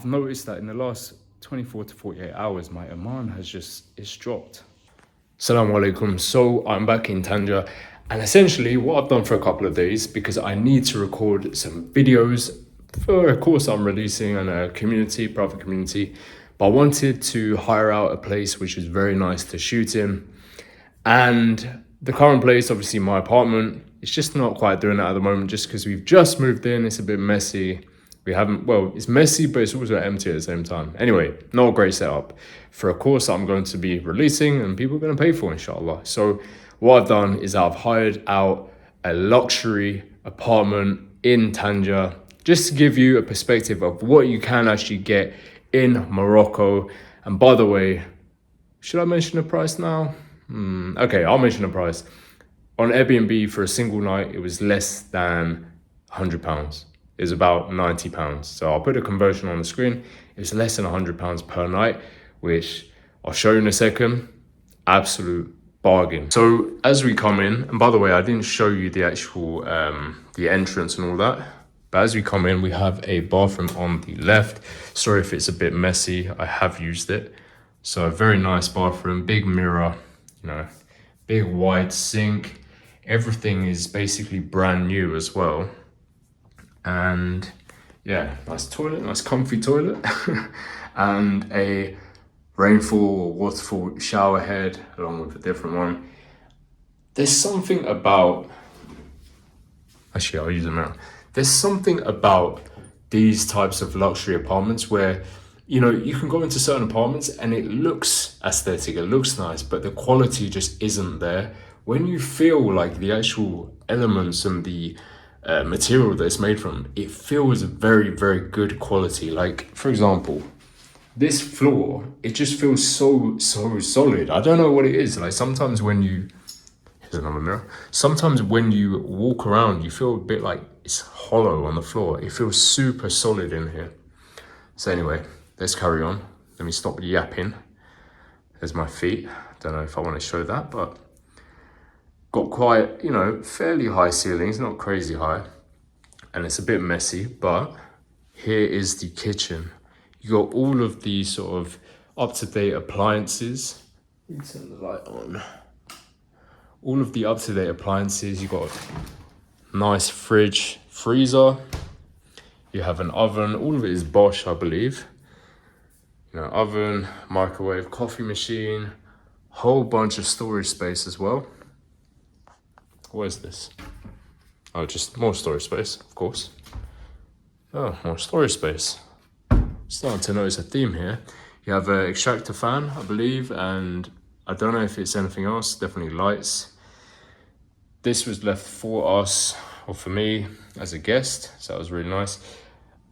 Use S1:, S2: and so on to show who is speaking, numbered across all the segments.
S1: I've noticed that in the last 24 to 48 hours, my Oman it's dropped. Assalamu alaikum. So I'm back in Tanger, and essentially what I've done for a couple of days, because I need to record some videos for a course I'm releasing on a private community, but I wanted to hire out a place which is very nice to shoot in. And the current place, obviously my apartment, it's just not quite doing that at the moment, just because we've just moved in. It's a bit messy. It's messy, but it's also empty at the same time. Anyway, not a great setup for a course that I'm going to be releasing and people are going to pay for, inshallah. So what I've done is I've hired out a luxury apartment in Tanger, just to give you a perspective of what you can actually get in Morocco. And by the way, should I mention the price now? Okay, I'll mention the price. On Airbnb for a single night, it was less than £100. It was about £90. So I'll put a conversion on the screen. It's less than £100 per night, which I'll show you in a second. Absolute bargain. So as we come in, and by the way, I didn't show you the actual the entrance and all that, but as we come in, we have a bathroom on the left. Sorry if it's a bit messy, I have used it. So a very nice bathroom, big mirror, big wide sink. Everything is basically brand new as well. And yeah, nice toilet, nice comfy toilet. And a rainfall or waterfall shower head along with a different one. There's something about, actually I'll use a mirror. There's something about these types of luxury apartments where, you can go into certain apartments and it looks aesthetic, it looks nice, but the quality just isn't there. When you feel like the actual elements and the material that it's made from, it feels very, very good quality. Like, for example, this floor, it just feels so solid. I don't know what it is. Like sometimes when you, here's another mirror. Sometimes when you walk around, you feel a bit like it's hollow on the floor. It feels super solid in here. So anyway, let's carry on. Let me stop yapping. There's my feet. Don't know if I want to show that, but got quite, fairly high ceilings, not crazy high. And it's a bit messy, but here is the kitchen. You got all of these sort of up-to-date appliances. Let me turn the light on. All of the up-to-date appliances. You got a nice fridge, freezer. You have an oven. All of it is Bosch, I believe. Oven, microwave, coffee machine, whole bunch of storage space as well. What is this? Oh, just more storage space, of course. Oh, more storage space. Starting to notice a theme here. You have an extractor fan, I believe, and I don't know if it's anything else, definitely lights. This was left for us, or for me, as a guest, so that was really nice.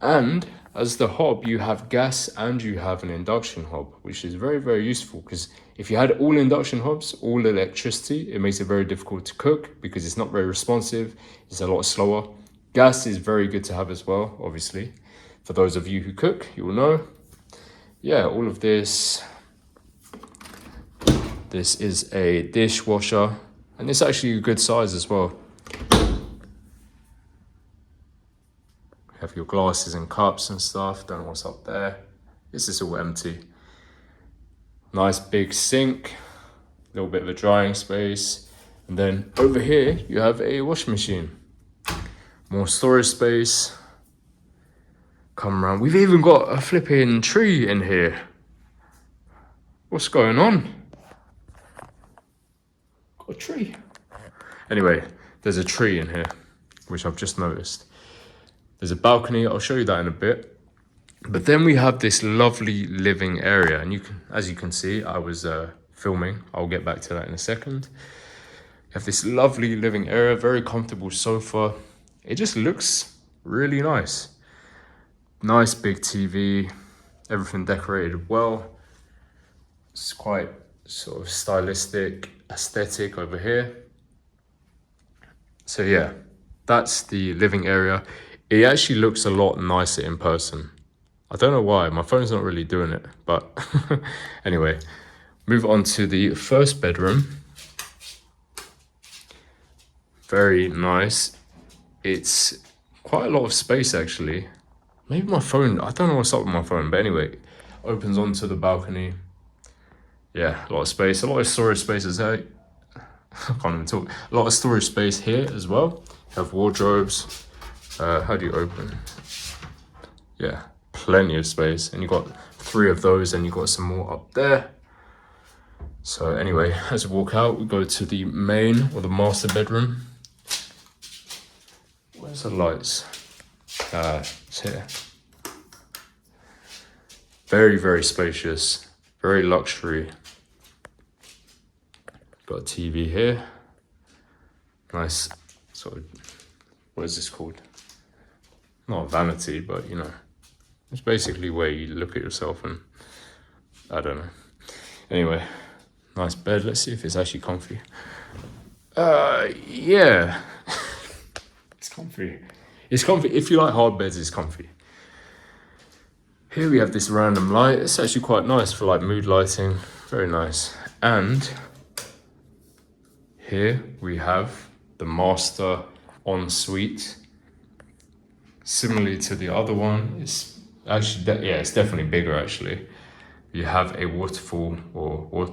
S1: And as the hob, you have gas and you have an induction hob, which is very, very useful, because if you had all induction hobs, all electricity, it makes it very difficult to cook because it's not very responsive. It's a lot slower. Gas is very good to have as well, obviously. For those of you who cook, you will know. Yeah, all of this. This is a dishwasher, and it's actually a good size as well. Have your glasses and cups and stuff. Don't know what's up there. This is all empty. Nice big sink, a little bit of a drying space. And then over here, you have a washing machine. More storage space. Come around. We've even got a flipping tree in here. What's going on? Got a tree. Anyway, there's a tree in here, which I've just noticed. There's a balcony, I'll show you that in a bit. But then we have this lovely living area, and as you can see, I was filming. I'll get back to that in a second. You have this lovely living area, very comfortable sofa. It just looks really nice. Nice big TV, everything decorated well. It's quite sort of stylistic, aesthetic over here. So yeah, that's the living area. It actually looks a lot nicer in person. I don't know why, my phone's not really doing it, but anyway, move on to the first bedroom. Very nice. It's quite a lot of space actually. Maybe my phone, I don't know what's up with my phone, but anyway, opens onto the balcony. Yeah, a lot of space, a lot of storage spaces here. I can't even talk. A lot of storage space here as well. You have wardrobes. How do you open? Yeah, plenty of space. And you got 3 of those, and you got some more up there. So anyway, as we walk out, we go to the main or the master bedroom. Where's the lights? It's here. Very, very spacious, very luxury. Got a TV here. Nice sort of, what is this called? Not a vanity, but you know, it's basically where you look at yourself and, I don't know. Anyway, nice bed. Let's see if it's actually comfy. Yeah. It's comfy. It's comfy. If you like hard beds, it's comfy. Here we have this random light. It's actually quite nice for like mood lighting. Very nice. And here we have the master ensuite. Similarly to the other one, it's actually, it's definitely bigger actually. You have a waterfall or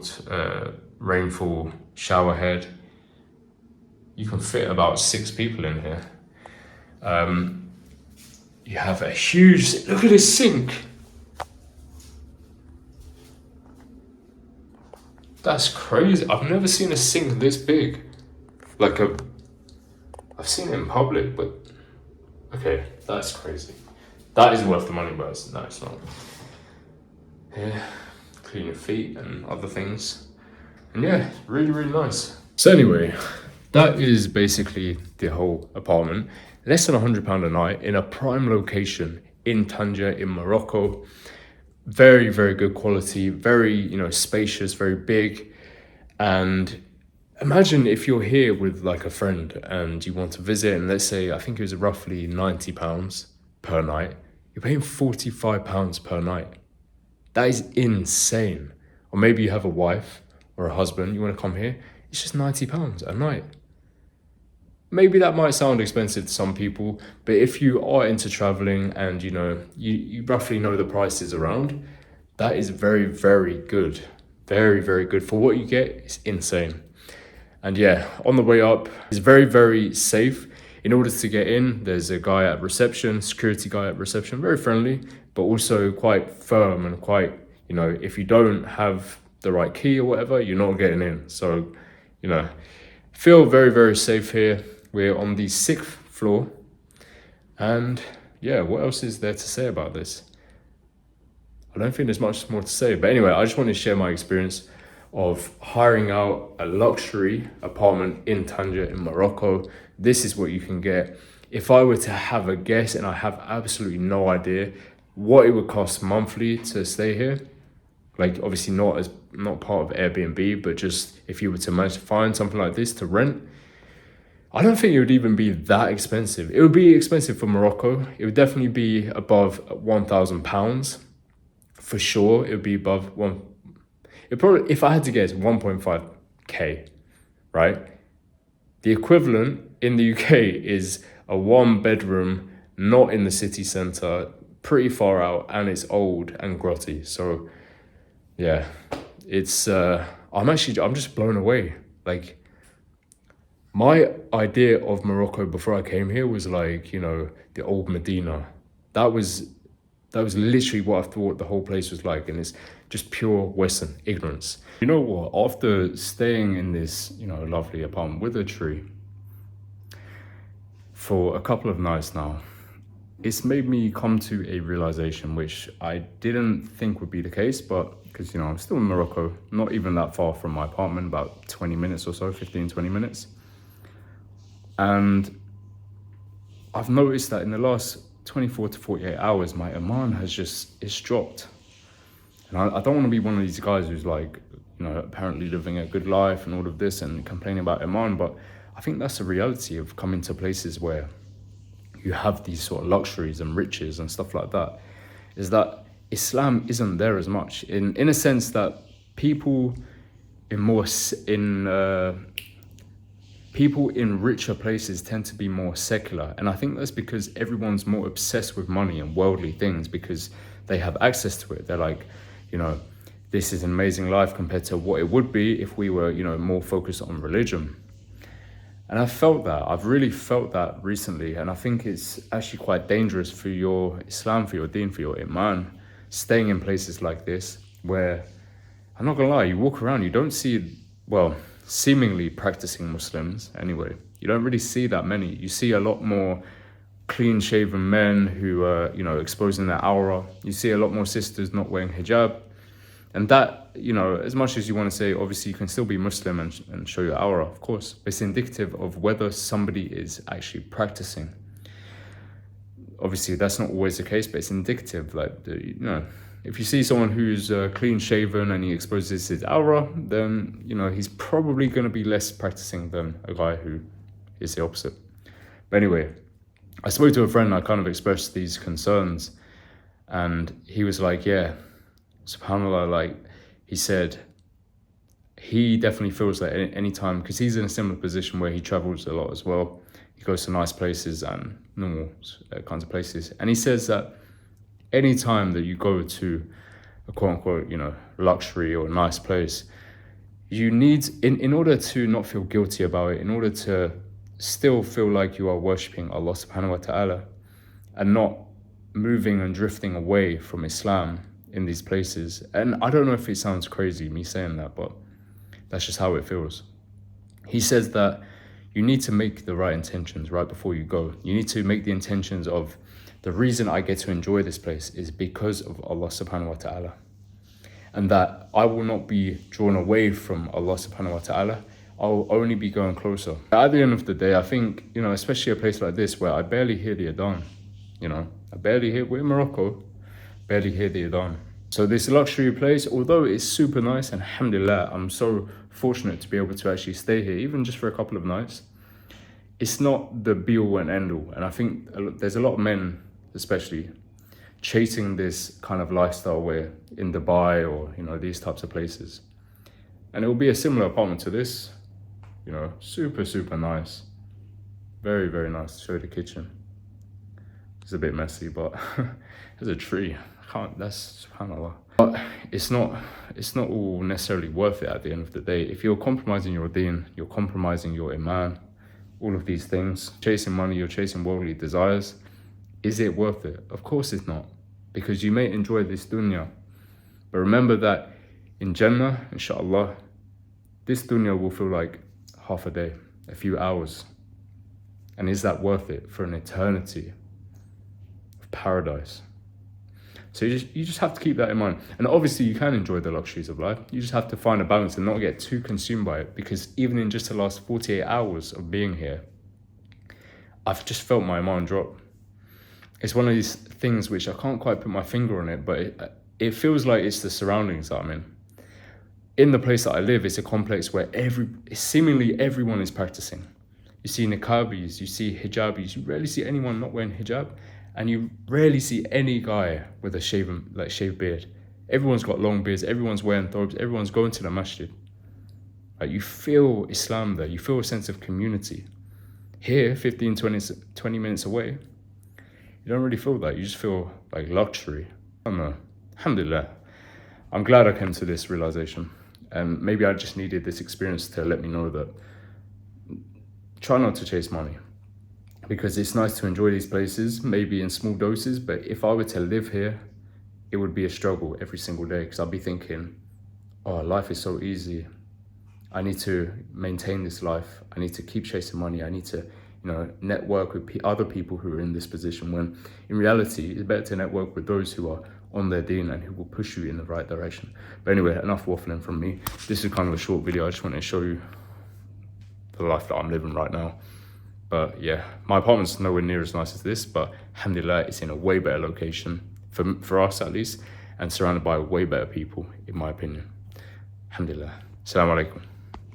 S1: rainfall shower head. You can fit about 6 people in here. You have a huge, look at this sink. That's crazy. I've never seen a sink this big. I've seen it in public, but okay, that's crazy. That is worth the money, but no, it's not. Yeah, clean your feet and other things. And yeah, really, really nice. So anyway, that is basically the whole apartment. Less than £100 a night in a prime location in Tanger in Morocco. Very, very good quality, very, you know, spacious, very big. And imagine if you're here with like a friend and you want to visit, and let's say, I think it was roughly £90 per night. You're paying £45 per night. That is insane. Or maybe you have a wife or a husband, you want to come here, it's just £90 a night. Maybe that might sound expensive to some people, but if you are into traveling and you know, you roughly know the prices around, that is very, very good. Very, very good. For what you get, it's insane. And yeah, on the way up, it's very, very safe. In order to get in, there's a guy at reception, security guy at reception, very friendly, but also quite firm and quite, you know, if you don't have the right key or whatever, you're not getting in. So, you know, feel very, very safe here. We're on the 6th floor. And yeah, what else is there to say about this? I don't think there's much more to say. But anyway, I just wanted to share my experience of hiring out a luxury apartment in Tanger in Morocco. This is what you can get. If I were to have a guess, and I have absolutely no idea what it would cost monthly to stay here, like obviously not part of Airbnb, but just if you were to manage to find something like this to rent, I don't think it would even be that expensive. It would be expensive for Morocco. It would definitely be above £1,000 for sure. It would be above one. It probably, if I had to guess, 1.5k, right? The equivalent in the UK is a 1-bedroom, not in the city centre, pretty far out, and it's old and grotty. So yeah, it's I'm just blown away. Like, my idea of Morocco before I came here was like, you know, the old Medina. That was literally what I thought the whole place was like, and it's just pure Western ignorance. You know what? After staying in this, you know, lovely apartment with a tree for a couple of nights now, it's made me come to a realization which I didn't think would be the case, but because, you know, I'm still in Morocco, not even that far from my apartment, about 20 minutes or so, 15, 20 minutes. And I've noticed that in the last 24 to 48 hours, my Iman it's dropped. And I don't want to be one of these guys who's like, you know, apparently living a good life and all of this and complaining about Iman, but I think that's the reality of coming to places where you have these sort of luxuries and riches and stuff like that, is that Islam isn't there as much, in a sense that people people in richer places tend to be more secular. And I think that's because everyone's more obsessed with money and worldly things because they have access to it. They're like, you know, this is an amazing life compared to what it would be if we were, you know, more focused on religion. And I've really felt that recently. And I think it's actually quite dangerous for your Islam, for your deen, for your iman, staying in places like this where, I'm not gonna lie, you walk around, you don't see, well, seemingly practicing Muslims anyway. You don't really see that many. You see a lot more clean shaven men who are, you know, exposing their aura. You see a lot more sisters not wearing hijab. And that, you know, as much as you want to say, obviously you can still be Muslim and show your aura, of course, but it's indicative of whether somebody is actually practicing. Obviously, that's not always the case, but it's indicative. Like, you know, if you see someone who's clean shaven and he exposes his aura, then, you know, he's probably going to be less practicing than a guy who is the opposite. But anyway, I spoke to a friend, I kind of expressed these concerns, and he was like, yeah, subhanAllah, like, he said he definitely feels that any time, because he's in a similar position where he travels a lot as well. He goes to nice places and normal kinds of places. And he says that any time that you go to a quote unquote, you know, luxury or nice place, you need, in order to not feel guilty about it, in order to still feel like you are worshipping Allah subhanahu wa ta'ala and not moving and drifting away from Islam in these places. And I don't know if it sounds crazy, me saying that, but that's just how it feels. He says that you need to make the right intentions right before you go. You need to make the intentions of, the reason I get to enjoy this place is because of Allah subhanahu wa ta'ala. And that I will not be drawn away from Allah subhanahu wa ta'ala. I'll only be going closer. At the end of the day, I think, you know, especially a place like this where I barely hear the adhan, you know, we're in Morocco, barely hear the adhan. So this luxury place, although it's super nice, and alhamdulillah, I'm so fortunate to be able to actually stay here, even just for a couple of nights, it's not the be all and end all. And I think there's a lot of men, especially, chasing this kind of lifestyle where in Dubai or, you know, these types of places. And it will be a similar apartment to this, you know, super, super nice. Very, very nice. Show the kitchen. It's a bit messy, but there's a tree. That's subhanAllah. But it's not all necessarily worth it at the end of the day. If you're compromising your deen, you're compromising your iman, all of these things, chasing money, you're chasing worldly desires, is it worth it? Of course it's not, because you may enjoy this dunya, but remember that in Jannah, inshallah, this dunya will feel like half a day, a few hours. And is that worth it for an eternity of paradise? So you just have to keep that in mind. And obviously you can enjoy the luxuries of life. You just have to find a balance and not get too consumed by it, because even in just the last 48 hours of being here, I've just felt my mind drop. It's one of these things which I can't quite put my finger on it, but it feels like it's the surroundings that I'm in. In the place that I live, it's a complex where seemingly everyone is practicing. You see niqabis, you see hijabis, you rarely see anyone not wearing hijab. And you rarely see any guy with a shaved beard. Everyone's got long beards, everyone's wearing thobes, everyone's going to the masjid. Like, you feel Islam there, you feel a sense of community. Here, 15, 20 minutes away, you don't really feel that. You just feel like luxury. I don't know. Alhamdulillah. I'm glad I came to this realization. And maybe I just needed this experience to let me know that try not to chase money. Because it's nice to enjoy these places, maybe in small doses, but if I were to live here, it would be a struggle every single day, because I'd be thinking, oh, life is so easy. I need to maintain this life. I need to keep chasing money. I need to, you know, network with other people who are in this position, when in reality, it's better to network with those who are on their deen and who will push you in the right direction. But anyway, enough waffling from me. This is kind of a short video. I just wanted to show you the life that I'm living right now. But yeah, my apartment's nowhere near as nice as this, but alhamdulillah, it's in a way better location, for us at least, and surrounded by way better people, in my opinion. Alhamdulillah. Assalamu alaikum.